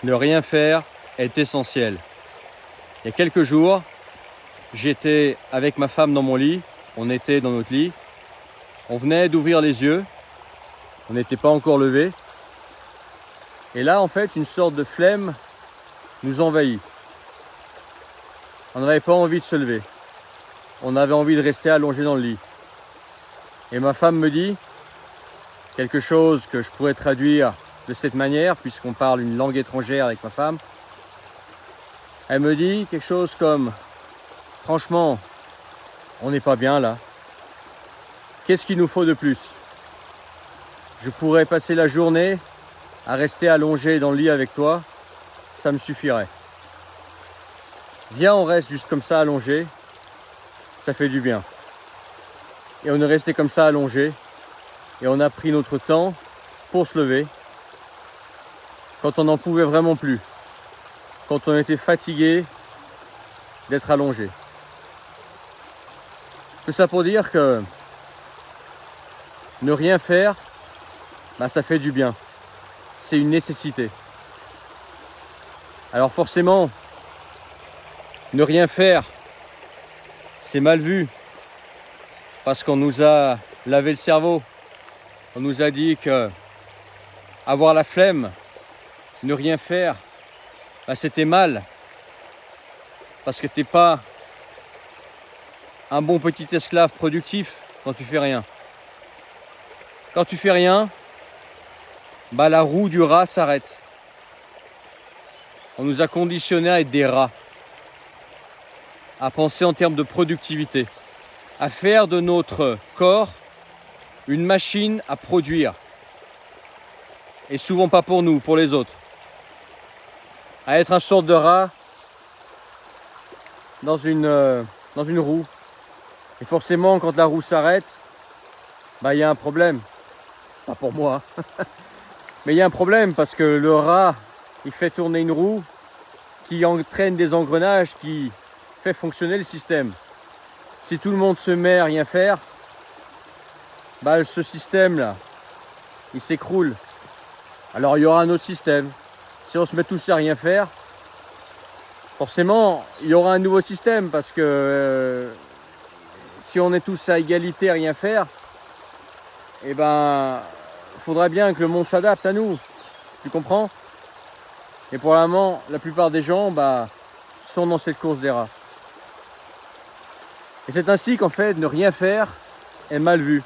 Ne rien faire est essentiel. Il y a quelques jours, j'étais avec ma femme dans mon lit, on était dans notre lit, on venait d'ouvrir les yeux, on n'était pas encore levé, et là en fait une sorte de flemme nous envahit. On n'avait pas envie de se lever, on avait envie de rester allongé dans le lit. Et ma femme me dit quelque chose que je pourrais traduire de cette manière, puisqu'on parle une langue étrangère avec ma femme. Elle me dit quelque chose comme « Franchement, on n'est pas bien là. Qu'est-ce qu'il nous faut de plus ? Je pourrais passer la journée à rester allongé dans le lit avec toi, ça me suffirait. Viens, on reste juste comme ça allongé, ça fait du bien. » Et on est resté comme ça allongé, et on a pris notre temps pour se lever, quand on n'en pouvait vraiment plus, quand on était fatigué d'être allongé. Tout ça pour dire que ne rien faire, ça fait du bien. C'est une nécessité. Alors forcément, ne rien faire, c'est mal vu, parce qu'on nous a lavé le cerveau. On nous a dit que avoir la flemme, ne rien faire, c'était mal, parce que t'es pas un bon petit esclave productif quand tu fais rien. Quand tu fais rien, la roue du rat s'arrête. On nous a conditionnés à être des rats, à penser en termes de productivité, à faire de notre corps une machine à produire. Et souvent pas pour nous, pour les autres. À être un sorte de rat dans une roue. Et forcément, quand la roue s'arrête, il y a un problème. Pas pour moi. Mais il y a un problème parce que le rat, il fait tourner une roue qui entraîne des engrenages qui fait fonctionner le système. Si tout le monde se met à rien faire, ce système-là, il s'écroule. Alors il y aura un autre système. Si on se met tous à rien faire, forcément, il y aura un nouveau système parce que si on est tous à égalité à rien faire, il faudra bien que le monde s'adapte à nous. Tu comprends ? Et pour le moment, la plupart des gens sont dans cette course des rats. Et c'est ainsi qu'en fait, ne rien faire est mal vu.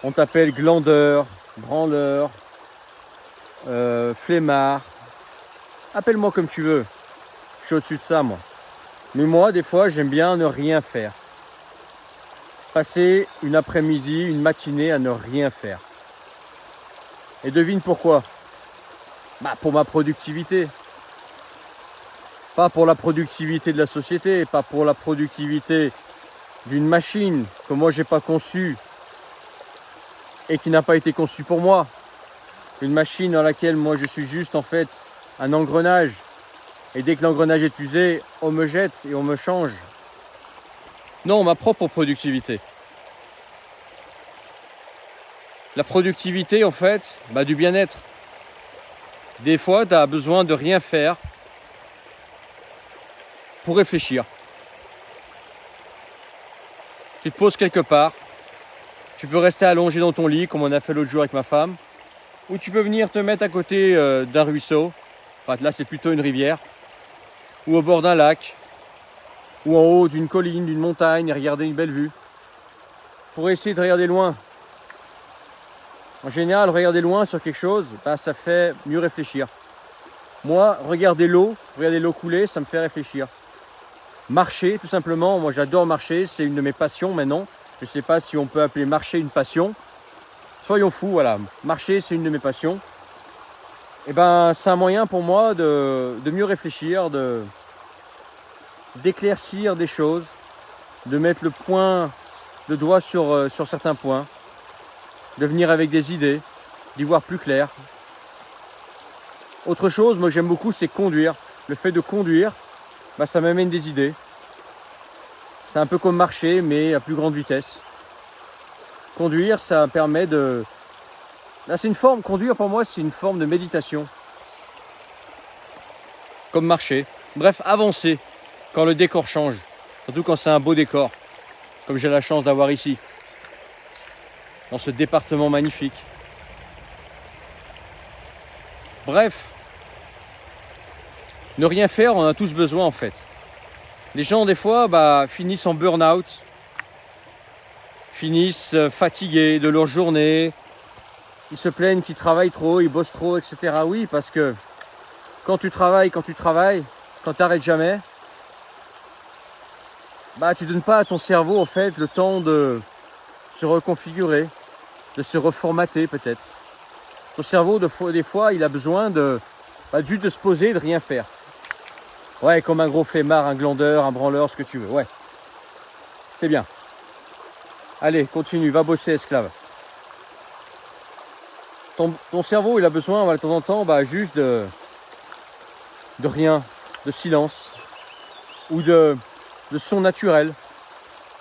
On t'appelle glandeur, branleur, flemmard. Appelle-moi comme tu veux. Je suis au-dessus de ça, moi. Mais moi, des fois, j'aime bien ne rien faire. Passer une après-midi, une matinée à ne rien faire. Et devine pourquoi ? Pour ma productivité. Pas pour la productivité de la société, pas pour la productivité d'une machine que moi j'ai pas conçue et qui n'a pas été conçue pour moi. Une machine dans laquelle moi je suis juste en fait un engrenage. Et dès que l'engrenage est usé, on me jette et on me change. Non, ma propre productivité. La productivité en fait, du bien-être. Des fois, tu as besoin de rien faire pour réfléchir. Tu te poses quelque part, tu peux rester allongé dans ton lit comme on a fait l'autre jour avec ma femme, ou tu peux venir te mettre à côté d'un ruisseau, là c'est plutôt une rivière, ou au bord d'un lac, ou en haut d'une colline, d'une montagne et regarder une belle vue, pour essayer de regarder loin. En général, regarder loin sur quelque chose, ça fait mieux réfléchir. Moi, regarder l'eau couler, ça me fait réfléchir. Marcher, tout simplement, moi j'adore marcher, c'est une de mes passions maintenant. Je ne sais pas si on peut appeler marcher une passion. Soyons fous, voilà. Marcher, c'est une de mes passions. Et c'est un moyen pour moi de mieux réfléchir, d'éclaircir des choses, de mettre le point de doigt sur certains points, de venir avec des idées, d'y voir plus clair. Autre chose, moi j'aime beaucoup, c'est conduire. Le fait de conduire, ça m'amène des idées. C'est un peu comme marcher, mais à plus grande vitesse. Conduire, ça permet de... conduire pour moi, c'est une forme de méditation. comme marcher. Bref, avancer quand le décor change. Surtout quand c'est un beau décor, comme j'ai la chance d'avoir ici, dans ce département magnifique. Bref, ne rien faire, on en a tous besoin en fait. Les gens des fois finissent en burn-out, finissent fatigués de leur journée, ils se plaignent qu'ils travaillent trop, ils bossent trop, etc. Oui, parce que quand tu travailles, quand tu n'arrêtes jamais, tu donnes pas à ton cerveau en fait le temps de se reconfigurer, de se reformater peut-être. Ton cerveau des fois il a besoin juste de se poser et de rien faire. Ouais, comme un gros flemmard, un glandeur, un branleur, ce que tu veux. Ouais, c'est bien. Allez, continue, va bosser, esclave. Ton cerveau, il a besoin de temps en temps juste de rien, de silence, ou de son naturel,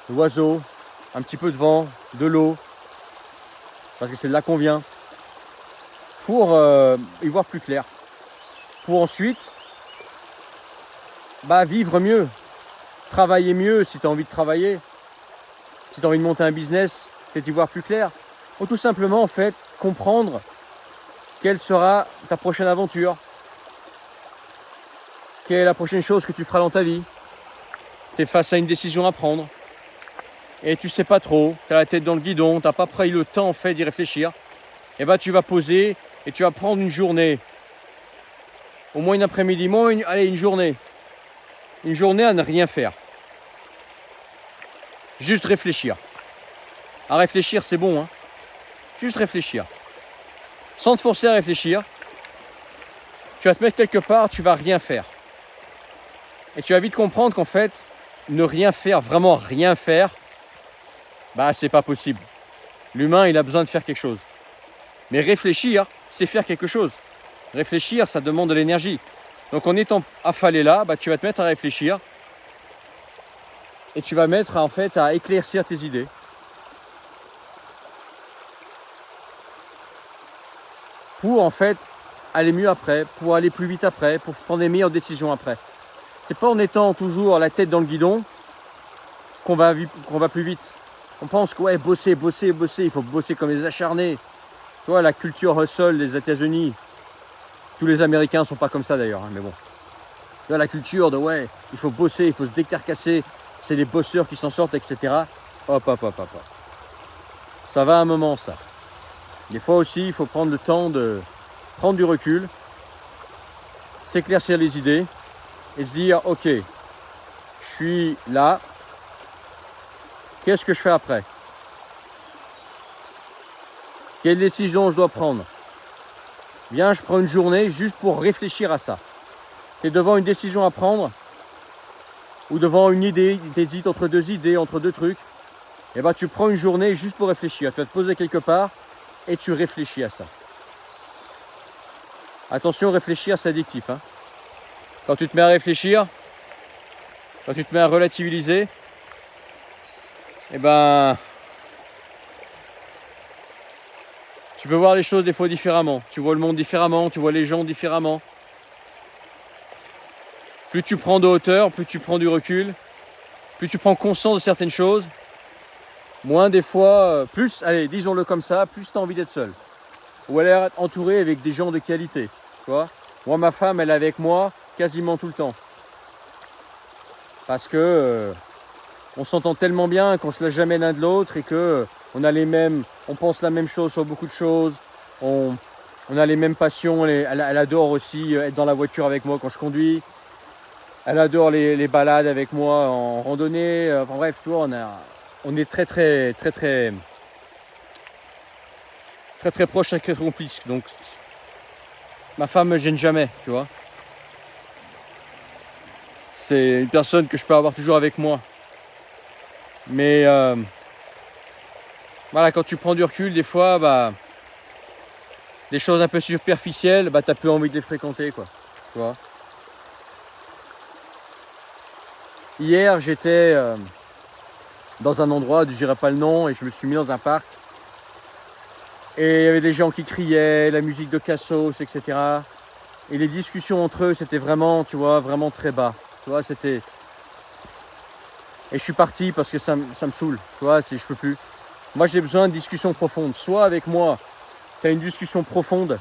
l'oiseau, un petit peu de vent, de l'eau, parce que c'est de là qu'on vient, pour y voir plus clair, pour ensuite vivre mieux, travailler mieux si tu as envie de travailler, si tu as envie de monter un business, peut-être y voir plus clair, ou tout simplement en fait comprendre quelle sera ta prochaine aventure, quelle est la prochaine chose que tu feras dans ta vie. Tu es face à une décision à prendre et tu sais pas trop, tu as la tête dans le guidon, tu n'as pas pris le temps en fait d'y réfléchir. Et tu vas poser et tu vas prendre une journée, au moins une après-midi, une journée à ne rien faire. Juste réfléchir. À réfléchir, c'est bon, hein. Juste réfléchir. Sans te forcer à réfléchir, tu vas te mettre quelque part, tu vas rien faire. Et tu vas vite comprendre qu'en fait, ne rien faire, vraiment rien faire, c'est pas possible. L'humain, il a besoin de faire quelque chose. Mais réfléchir, c'est faire quelque chose. Réfléchir, ça demande de l'énergie. Donc en étant affalé là, tu vas te mettre à réfléchir et tu vas mettre en fait à éclaircir tes idées. Pour en fait aller mieux après, pour aller plus vite après, pour prendre des meilleures décisions après. C'est pas en étant toujours la tête dans le guidon qu'on va plus vite. On pense que ouais, bosser, il faut bosser comme des acharnés. Tu vois, la culture hustle des États-Unis, tous les Américains sont pas comme ça d'ailleurs, mais bon. Tu vois, la culture de ouais, il faut bosser, il faut se décarcasser, c'est les bosseurs qui s'en sortent, etc. Hop. Ça va un moment, ça. Des fois aussi, il faut prendre le temps de prendre du recul, s'éclaircir les idées et se dire, ok, je suis là, qu'est-ce que je fais après? Quelle décision je dois prendre? Bien, je prends une journée juste pour réfléchir à ça. Tu es devant une décision à prendre ou devant une idée, tu hésites entre deux idées, entre deux trucs, et tu prends une journée juste pour réfléchir. Tu vas te poser quelque part et tu réfléchis à ça. Attention, réfléchir, c'est addictif. Hein. Quand tu te mets à réfléchir, quand tu te mets à relativiser, tu peux voir les choses des fois différemment. Tu vois le monde différemment, tu vois les gens différemment. Plus tu prends de hauteur, plus tu prends du recul, plus tu prends conscience de certaines choses, moins des fois, plus, allez, disons-le comme ça, plus tu as envie d'être seul. Ou aller être entouré avec des gens de qualité. Tu vois ? Moi, ma femme, elle est avec moi quasiment tout le temps. Parce que on s'entend tellement bien qu'on se lâche jamais l'un de l'autre et que on pense la même chose sur beaucoup de choses. On a les mêmes passions. Elle adore aussi être dans la voiture avec moi quand je conduis. Elle adore les balades avec moi en randonnée. Enfin bref, tu vois, on est très proche, très complice. Donc ma femme me gêne jamais, tu vois. C'est une personne que je peux avoir toujours avec moi. Mais voilà, quand tu prends du recul, des fois, des choses un peu superficielles, t'as plus envie de les fréquenter, quoi. Tu vois. Hier, j'étais dans un endroit, je dirais pas le nom, et je me suis mis dans un parc. Et il y avait des gens qui criaient, la musique de Cassos, etc. Et les discussions entre eux, c'était vraiment, tu vois, vraiment très bas. Tu vois, c'était... Et je suis parti parce que ça me saoule. Tu vois, je peux plus. Moi, j'ai besoin de discussions profondes. Soit avec moi, tu as une discussion profonde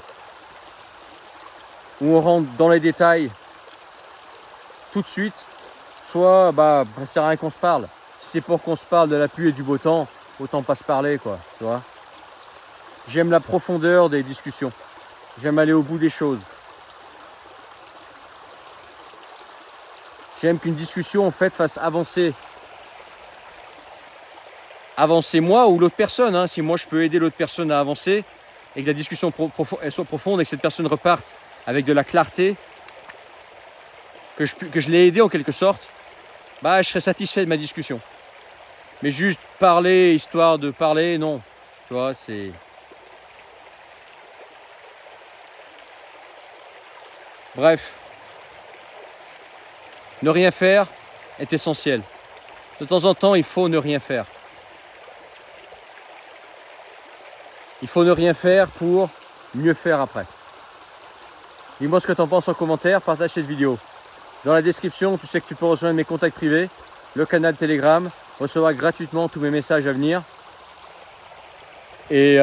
où on rentre dans les détails tout de suite. Soit, bah, ça sert à rien qu'on se parle. Si c'est pour qu'on se parle de la pluie et du beau temps, autant pas se parler, quoi. Tu vois. J'aime la profondeur des discussions. J'aime aller au bout des choses. J'aime qu'une discussion, en fait, fasse avancer moi ou l'autre personne. Hein. Si moi, je peux aider l'autre personne à avancer et que la discussion elle soit profonde et que cette personne reparte avec de la clarté, que je l'ai aidé en quelque sorte, bah, je serais satisfait de ma discussion. Mais juste parler, histoire de parler, non. Tu vois, c'est... Bref. Ne rien faire est essentiel. De temps en temps, il faut ne rien faire. Il faut ne rien faire pour mieux faire après. Dis-moi ce que tu en penses en commentaire, partage cette vidéo. Dans la description, tu sais que tu peux rejoindre mes contacts privés, le canal Telegram, recevoir gratuitement tous mes messages à venir. Et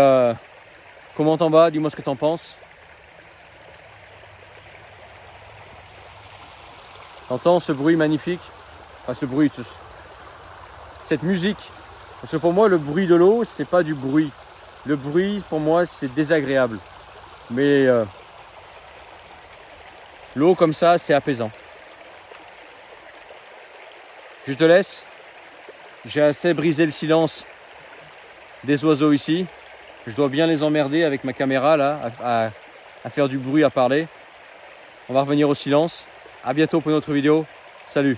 commente en bas, dis-moi ce que tu en penses. T'entends ce bruit magnifique? Enfin, ce bruit, cette musique. Parce que pour moi, le bruit de l'eau, c'est pas du bruit. Le bruit, pour moi, c'est désagréable. Mais l'eau comme ça, c'est apaisant. Je te laisse. J'ai assez brisé le silence des oiseaux ici. Je dois bien les emmerder avec ma caméra là, à faire du bruit, à parler. On va revenir au silence. À bientôt pour une autre vidéo. Salut!